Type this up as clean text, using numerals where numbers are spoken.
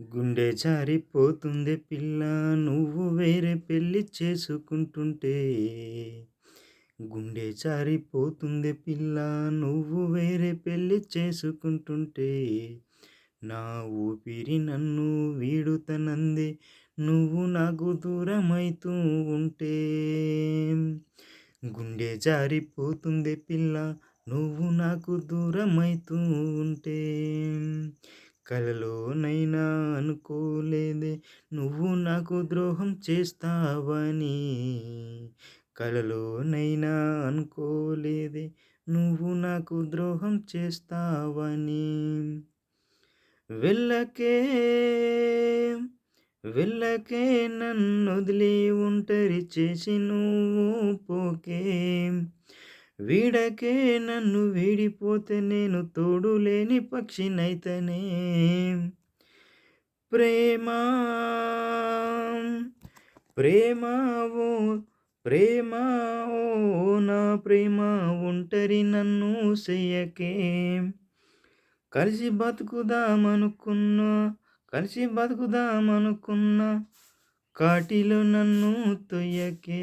గుండె జారిపోతుంది పిల్ల నువ్వు వేరే పెళ్లి చేసుకుంటుంటే. గుండె జారిపోతుంది పిల్ల నువ్వు వేరే పెళ్లి చేసుకుంటుంటే. నా ఊపిరి నన్ను వీడుతనంది నువ్వు నాకు దూరమైతూ ఉంటే. గుండె జారిపోతుంది పిల్ల నువ్వు నాకు దూరమైతూ ఉంటే. కలలోనైనా అనుకోలేదే నువ్వు నాకు ద్రోహం చేస్తావని. కలలోనైనా అనుకోలేదే నువ్వు నాకు ద్రోహం చేస్తావని. వెళ్ళకే వెళ్ళకే నన్నొదిలి ఒంటరి చేసి నువ్వు పోకే. వీడకే నన్ను వీడిపోతే నేను తోడులేని పక్షినైతనే. ప్రేమా ప్రేమా ఓ ప్రేమా ఓ నా ప్రేమ ఒంటరి నన్ను చెయ్యకే. కలిసి బతుకుదామనుకున్నా కలిసి బతుకుదామనుకున్నా కాటిలో నన్ను తొయ్యకే.